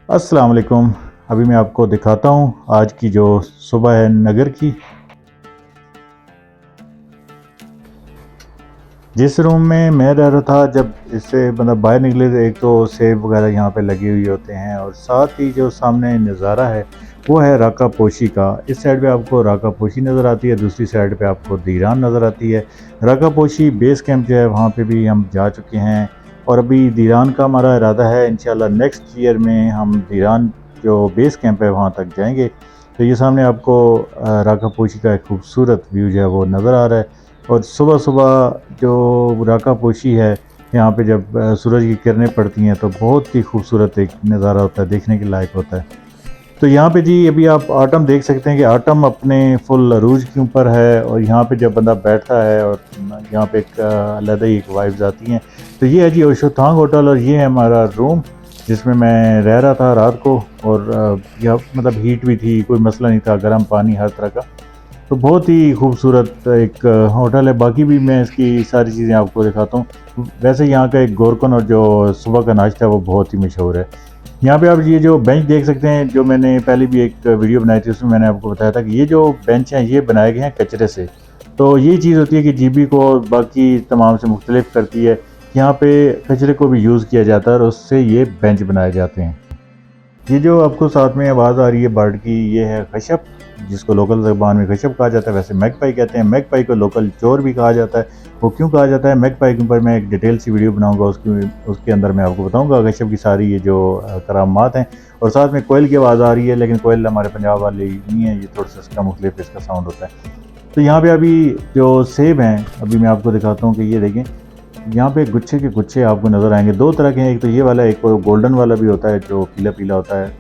अस्सलाम वालेकुम। अभी मैं आपको दिखाता हूँ आज की जो सुबह है नगर की। जिस रूम में मैं रह रहा था, जब इससे मतलब बाहर निकले तो एक तो सेब वगैरह यहाँ पे लगे हुए होते हैं, और साथ ही जो सामने नज़ारा है वो है राका पोशी का। इस साइड पे आपको राका पोशी नज़र आती है, दूसरी साइड पे आपको दीरान नज़र आती है। राका पोशी बेस कैंप जो है वहाँ पे भी हम जा चुके हैं, और अभी दीरान का हमारा इरादा है इंशाल्लाह नेक्स्ट ईयर में हम दीरान जो बेस कैंप है वहाँ तक जाएंगे। तो ये सामने आपको राका पोशी का एक खूबसूरत व्यू जो है वो नज़र आ रहा है। और सुबह सुबह जो राका पोशी है, यहाँ पे जब सूरज की किरणें पड़ती हैं तो बहुत ही खूबसूरत एक नज़ारा होता है, देखने के लायक होता है। तो यहाँ पे जी अभी आप आटम देख सकते हैं कि आटम अपने फुल अरूज के ऊपर है, और यहाँ पे जब बंदा बैठता है और यहाँ पे एक अलग ही एक वाइब्स आती हैं। तो ये है जी ओशोथांग होटल, और ये है हमारा रूम जिसमें मैं रह रहा था रात को। और यह मतलब हीट भी थी, कोई मसला नहीं था, गर्म पानी हर तरह का। तो बहुत ही खूबसूरत एक होटल है। बाकी भी मैं इसकी सारी चीज़ें आपको दिखाता हूँ। वैसे यहाँ का एक गोरकन और जो सुबह का नाश्ता है वो बहुत ही मशहूर है। यहाँ पे आप ये जो बेंच देख सकते हैं, जो मैंने पहले भी एक वीडियो बनाई थी उसमें मैंने आपको बताया था कि ये जो बेंच हैं ये बनाए गए हैं कचरे से। तो ये चीज़ होती है कि जीबी को बाकी तमाम से मुख्तलिफ करती है। यहाँ पे कचरे को भी यूज़ किया जाता है और उससे ये बेंच बनाए जाते हैं। ये जो आपको साथ में आवाज़ आ रही है बर्ड की, ये है खशब, जिसको लोकल ज़बान में खशब कहा जाता है। वैसे मैगपाई कहते हैं। मैगपाई को लोकल चोर भी कहा जाता है। वो क्यों कहा जाता है मैगपाई के ऊपर मैं एक डिटेल सी वीडियो बनाऊंगा, उसके अंदर मैं आपको बताऊंगा खशब की सारी ये जो करामात हैं। और साथ में कोयल की आवाज़ आ रही है, लेकिन कोयल हमारे पंजाब वाले नहीं है, ये थोड़ा सा इसका मुख्तलिफ इसका साउंड होता है। तो यहाँ पे अभी जो सेब हैं अभी मैं आपको दिखाता हूँ कि ये देखें, यहाँ पे गुच्छे के गुच्छे आपको नज़र आएंगे। दो तरह के हैं, एक तो ये वाला, एक गोल्डन वाला भी होता है जो पीला पीला होता है।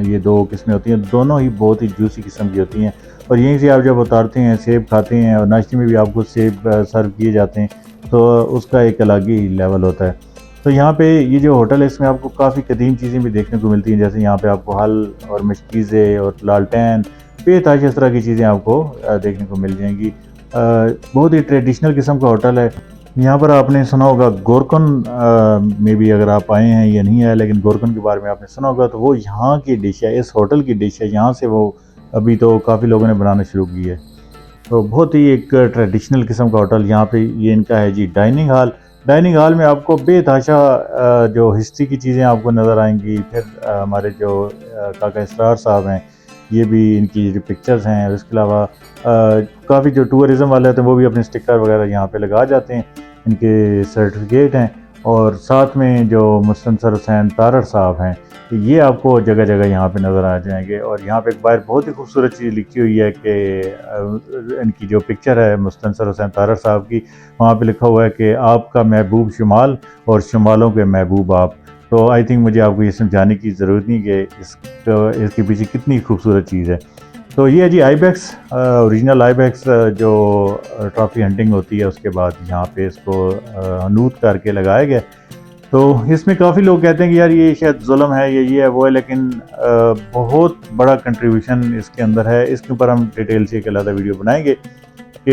ये दो किस्में होती हैं, दोनों ही बहुत ही जूसी किस्म की होती हैं। और यहीं से आप जब उतारते हैं सेब खाते हैं, और नाश्ते में भी आपको सेब सर्व किए जाते हैं, तो उसका एक अलग ही लेवल होता है। तो यहाँ पे ये जो होटल है इसमें आपको काफ़ी कदीम चीज़ें भी देखने को मिलती हैं, जैसे यहाँ पे आपको हल और मशकीज़े और लालटेन बेताज इस तरह की चीज़ें आपको देखने को मिल जाएंगी। बहुत ही ट्रेडिशनल किस्म का होटल है। यहाँ पर आपने सुना होगा गोरकन में भी, अगर आप आए हैं या नहीं आए, लेकिन गोरकन के बारे में आपने सुना होगा। तो वो यहाँ की डिश है, इस होटल की डिश है। यहाँ से वो अभी तो काफ़ी लोगों ने बनाना शुरू की है। तो बहुत ही एक ट्रेडिशनल किस्म का होटल। यहाँ पे ये इनका है जी डाइनिंग हॉल। डाइनिंग हॉल में आपको बेतहाशा जो हिस्ट्री की चीज़ें आपको नज़र आएंगी। फिर हमारे जो काका इसरार साहब हैं, ये भी इनकी जो पिक्चर्स हैं। और इसके अलावा काफ़ी जो टूरिज़म वाले होते हैं वो भी अपने स्टिकर वगैरह यहाँ पे लगा जाते हैं, इनके सर्टिफिकेट हैं। और साथ में जो मुस्तनसर हुसैन तारड़ साहब हैं, तो ये आपको जगह जगह यहाँ पे नज़र आ जाएंगे। और यहाँ पे एक बार बहुत ही खूबसूरत चीज़ लिखी हुई है कि इनकी जो पिक्चर है मुस्तनसर हुसैन तारड़ साहब की, वहाँ पे लिखा हुआ है कि आपका महबूब शुमाल और शुमालों के महबूब आप। तो आई थिंक मुझे आपको ये समझाने की ज़रूरत नहीं कि इसके पीछे कितनी खूबसूरत चीज़ है। तो ये है जी आईबैक्स, ओरिजिनल आईबैक्स जो ट्रॉफी हंटिंग होती है उसके बाद यहाँ पे इसको हनूत करके लगाया गया। तो इसमें काफ़ी लोग कहते हैं कि यार ये शायद जुल्म है, ये है वो है, लेकिन बहुत बड़ा कंट्रीब्यूशन इसके अंदर है। इसके ऊपर हम डिटेल से एक अलग वीडियो बनाएंगे कि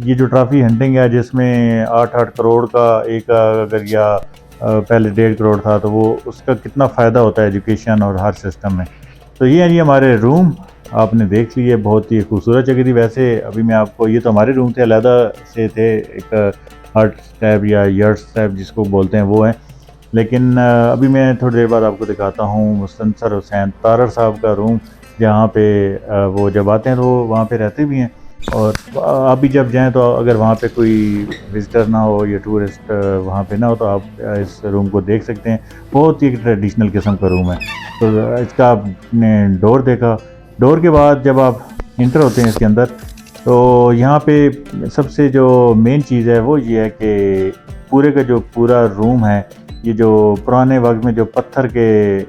ये जो ट्रॉफी हंटिंग है, जिसमें 8-8 करोड़ का एक अगर या पहले 1.5 करोड़ था, तो वो उसका कितना फ़ायदा होता है एजुकेशन और हर सिस्टम में। तो ये है जी हमारे रूम, आपने देख लिए, बहुत ही खूबसूरत जगह थी। वैसे अभी मैं आपको, ये तो हमारे रूम थे, अलहदा से थे, एक हट टाइप या यर्ट्स टाइप जिसको बोलते हैं वो है। लेकिन अभी मैं थोड़ी देर बाद आपको दिखाता हूँ मुस्तनसर हुसैन तारड़ साहब का रूम, जहाँ पे वो जब आते हैं तो वहाँ पे रहते भी हैं। और आप भी जब जाएं तो अगर वहाँ पे कोई विज़िटर ना हो या टूरिस्ट वहाँ पे ना हो, तो आप इस रूम को देख सकते हैं। बहुत ही ट्रेडिशनल किस्म का रूम है। तो इसका आपने डोर देखा, डोर के बाद जब आप इंटर होते हैं इसके अंदर, तो यहाँ पे सबसे जो मेन चीज़ है वो ये है कि पूरे का जो पूरा रूम है, ये जो पुराने वक्त में जो पत्थर के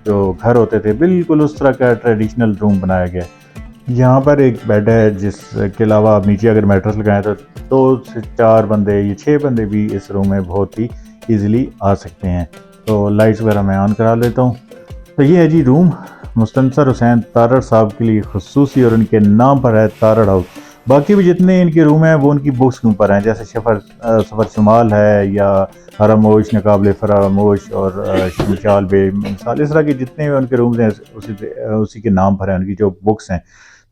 जो घर होते थे, बिल्कुल उस तरह का ट्रेडिशनल रूम बनाया गया है। यहाँ पर एक बेड है, जिसके अलावा आप नीचे अगर मैट्रेस लगाएं तो 2 से 4 बंदे या 6 बंदे भी इस रूम में बहुत ही ईज़िली आ सकते हैं। तो लाइट्स वगैरह मैं ऑन करा लेता हूँ। तो ये है जी रूम, मुस्तनसर हुसैन तारड़ साहब के लिए खुसूसी, और उनके नाम पर है तारड़ हाउस। बाकी भी जितने इनके रूम हैं वो उनकी बुक्स के ऊपर हैं, जैसे सफ़र शुमाल है या हरामोश, नकाबले फरामोश और शमशाल बे मिसाल, इस तरह के जितने भी उनके रूम्स हैं उसी के नाम पर हैं उनकी जो बुक्स हैं।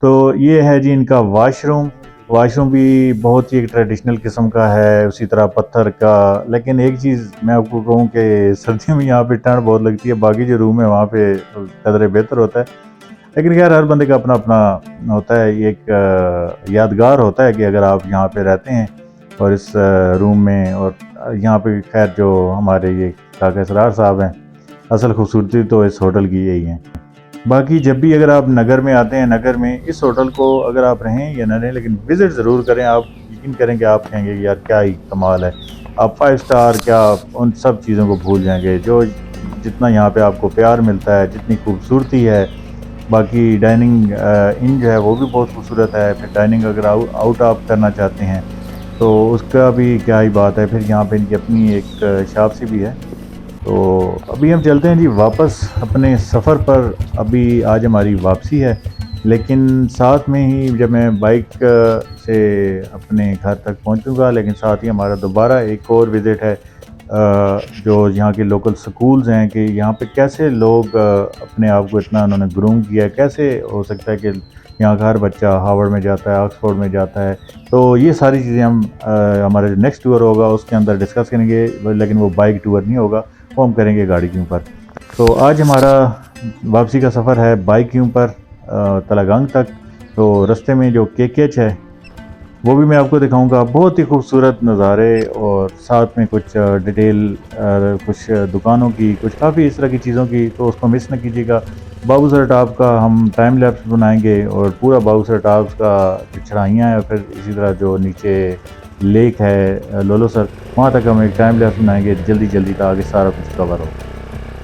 तो ये है जी इनका वाशरूम। वाशरूम भी बहुत ही एक ट्रेडिशनल किस्म का है, उसी तरह पत्थर का। लेकिन एक चीज़ मैं आपको कहूँ कि सर्दियों में यहाँ पे ठंड बहुत लगती है, बाकी जो रूम है वहाँ पे कदरे बेहतर होता है। लेकिन खैर हर बंदे का अपना अपना होता है, ये एक यादगार होता है कि अगर आप यहाँ पे रहते हैं और इस रूम में, और यहाँ पे खैर जो हमारे ये काका असरार साहब हैं, असल खूबसूरती तो इस होटल की यही है। बाकी जब भी अगर आप नगर में आते हैं, नगर में इस होटल को अगर आप रहें या ना रहें, लेकिन विज़िट ज़रूर करें। आप यकीन करें कि आप कहेंगे कि यार क्या ही कमाल है। आप 5 स्टार क्या, उन सब चीज़ों को भूल जाएंगे जो जितना यहाँ पे आपको प्यार मिलता है, जितनी खूबसूरती है। बाकी डाइनिंग इन जो है वो भी बहुत खूबसूरत है। फिर डाइनिंग अगर आउट आप करना चाहते हैं तो उसका भी क्या ही बात है। फिर यहाँ पे इनकी अपनी एक शॉप सी भी है। तो अभी हम चलते हैं जी वापस अपने सफ़र पर। अभी आज हमारी वापसी है, लेकिन साथ में ही जब मैं बाइक से अपने घर तक पहुंचूंगा, लेकिन साथ ही हमारा दोबारा एक और विज़िट है जो यहाँ के लोकल स्कूल्स हैं कि यहाँ पे कैसे लोग अपने आप को इतना उन्होंने ग्रूम किया है। कैसे हो सकता है कि यहाँ का हर बच्चा हार्वर्ड में जाता है, ऑक्सफोर्ड में जाता है। तो ये सारी चीज़ें हम हमारा जो नेक्स्ट टूर होगा उसके अंदर डिस्कस करेंगे, लेकिन वो बाइक टूर नहीं होगा, वो हम करेंगे गाड़ी के ऊपर। तो आज हमारा वापसी का सफ़र है बाइक के ऊपर तलागंग तक। तो रास्ते में जो केकेच है वो भी मैं आपको दिखाऊंगा, बहुत ही खूबसूरत नज़ारे, और साथ में कुछ डिटेल कुछ दुकानों की, कुछ काफ़ी इस तरह की चीज़ों की। तो उसको मिस ना कीजिएगा। बाबूसर टॉप का हम टाइम लैप्स बनाएंगे, और पूरा बाबूसर टॉप का जो चढ़ाइयाँ हैं, फिर इसी तरह जो नीचे लेक है लोलो सर, वहाँ तक हम एक टाइम लैप्स बनाएंगे जल्दी जल्दी ताकि सारा कुछ कवर हो।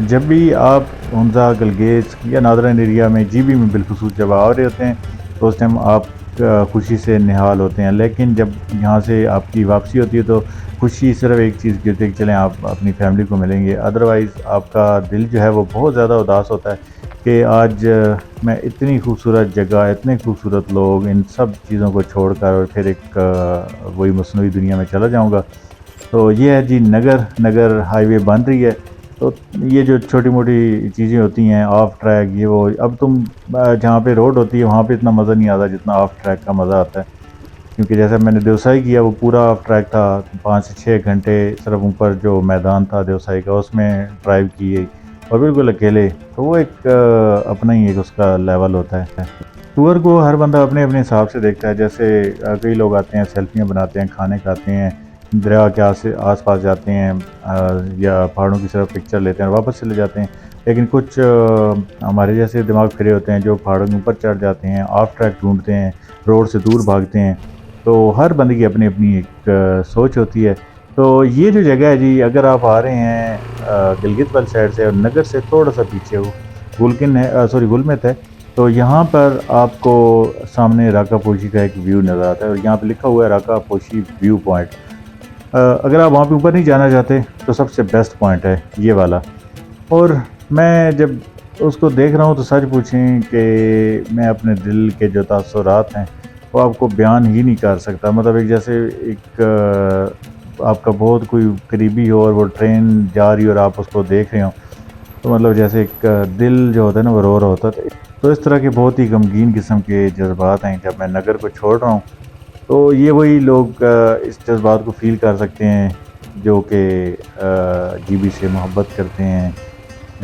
जब भी आप हुंजा, गलगेज या नादरन एरिया में जीबी में बिलखुसूस जब आ रहे होते हैं तो उस टाइम आप खुशी से निहाल होते हैं। लेकिन जब यहाँ से आपकी वापसी होती है तो खुशी सिर्फ एक चीज़ की होती है कि चलें आप अपनी फैमिली को मिलेंगे। अदरवाइज़ आपका दिल जो है वो बहुत ज़्यादा उदास होता है कि आज मैं इतनी खूबसूरत जगह, इतने खूबसूरत लोग, इन सब चीज़ों को छोड़कर और फिर एक वही मसनूई दुनिया में चला जाऊँगा। तो ये है जी, नगर नगर हाईवे बन रही है। तो ये जो छोटी मोटी चीज़ें होती हैं ऑफ ट्रैक, ये वो, अब तुम जहाँ पे रोड होती है वहाँ पे इतना मज़ा नहीं आता जितना ऑफ ट्रैक का मज़ा आता है। क्योंकि जैसे मैंने देवसाई किया वो पूरा ऑफ ट्रैक था, 5 से 6 घंटे सिर्फ ऊपर जो मैदान था देवसाई का उसमें ड्राइव किए, और बिल्कुल अकेले। तो वो एक अपना ही एक उसका लेवल होता है। टूर को हर बंदा अपने अपने हिसाब से देखता है। जैसे कई लोग आते हैं, सेल्फियाँ बनाते हैं, खाने खाते हैं, दरिया के आस पास जाते हैं, या पहाड़ों की तरफ पिक्चर लेते हैं और वापस चले जाते हैं। लेकिन कुछ हमारे जैसे दिमाग फिरे होते हैं जो पहाड़ों के ऊपर चढ़ जाते हैं, ऑफ ट्रैक ढूंढते हैं, रोड से दूर भागते हैं। तो हर बंदे की अपनी अपनी एक सोच होती है। तो ये जो जगह है जी, अगर आप आ रहे हैं गिलगित वाली साइड से और नगर से थोड़ा सा पीछे हो, गुलकिन है, सॉरी गुलमित है, तो यहाँ पर आपको सामने राका पोशी का एक व्यू नज़र आता है, और यहाँ पे लिखा हुआ है राका पोशी व्यू पॉइंट। अगर आप वहाँ पे ऊपर नहीं जाना चाहते तो सबसे बेस्ट पॉइंट है ये वाला। और मैं जब उसको देख रहा हूँ तो सच पूछें कि मैं अपने दिल के जो तासुरात हैं वो आपको बयान ही नहीं कर सकता। मतलब एक जैसे एक आपका बहुत कोई करीबी हो और वो ट्रेन जा रही हो और आप उसको देख रहे हो, तो मतलब जैसे एक दिल जो होता है ना वो रो रहा होता है। तो इस तरह के बहुत ही गमगीन किस्म के जज्बात हैं जब मैं नगर को छोड़ रहा हूँ। तो ये वही लोग इस जज्बात को फ़ील कर सकते हैं जो कि जीबी से मोहब्बत करते हैं,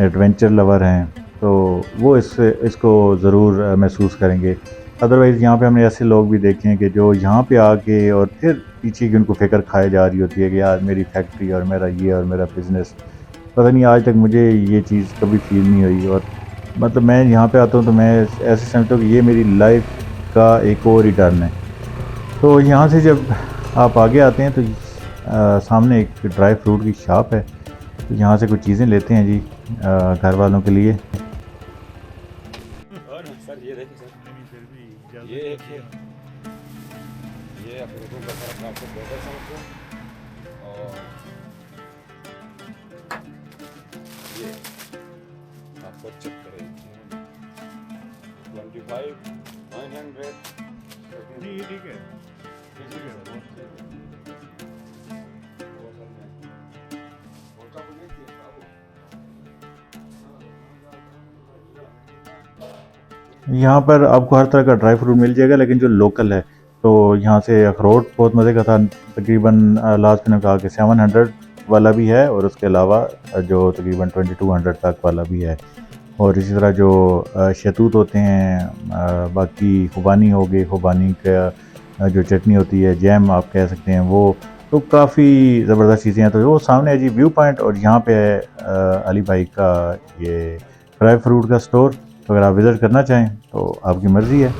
एडवेंचर लवर हैं। तो वो इसको ज़रूर महसूस करेंगे। अदरवाइज़ यहाँ पे हमने ऐसे लोग भी देखे हैं कि जो यहाँ पे आके और फिर पीछे की उनको फ़िक्र खाए जा रही होती है कि यार मेरी फैक्ट्री और मेरा ये और मेरा बिज़नेस। पता नहीं आज तक मुझे ये चीज़ कभी फ़ील नहीं हुई। और मतलब मैं यहाँ पे आता हूँ तो मैं ऐसे समझता हूँ कि ये मेरी लाइफ का एक और रिटर्न है। तो यहाँ से जब आप आगे आते हैं तो सामने एक ड्राई फ्रूट की शॉप है। तो यहाँ से कुछ चीज़ें लेते हैं जी घर वालों के लिए। और सर ये देखिए सर, ये एक है, ये अपने को बता आपको बेहतर समझो। और ये आपको चेक करें 25 900 नहीं ये ठीक है यहाँ पर आपको हर तरह का ड्राई फ्रूट मिल जाएगा, लेकिन जो लोकल है तो यहाँ से अखरोट बहुत मज़े का था। तकरीबन लास्ट मैंने कहा कि 700 वाला भी है और उसके अलावा जो तकरीबन 2200 तक वाला भी है। और इसी तरह जो शहतूत होते हैं, बाकी खुबानी हो गई, खुबानी का जो चटनी होती है, जैम आप कह सकते हैं, वो तो काफ़ी ज़बरदस्त चीज़ें हैं। तो वो सामने है जी व्यू पॉइंट, और यहाँ पे है अली भाई का ये ड्राई फ्रूट का स्टोर। तो अगर आप विज़िट करना चाहें तो आपकी मर्ज़ी है।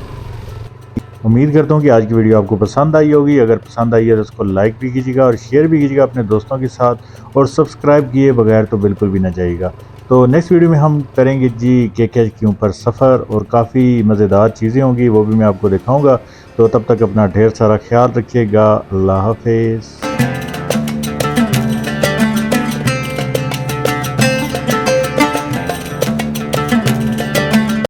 उम्मीद करता हूँ कि आज की वीडियो आपको पसंद आई होगी। अगर पसंद आई है तो उसको लाइक भी कीजिएगा और शेयर भी कीजिएगा अपने दोस्तों के साथ, और सब्सक्राइब किए बगैर तो बिल्कुल भी ना जाइएगा। तो नेक्स्ट वीडियो में हम करेंगे जी KK के ऊपर सफ़र, और काफ़ी मज़ेदार चीज़ें होंगी, वो भी मैं आपको दिखाऊँगा। तो तब तक अपना ढेर सारा ख्याल रखिएगा। अल्लाह हाफिज़।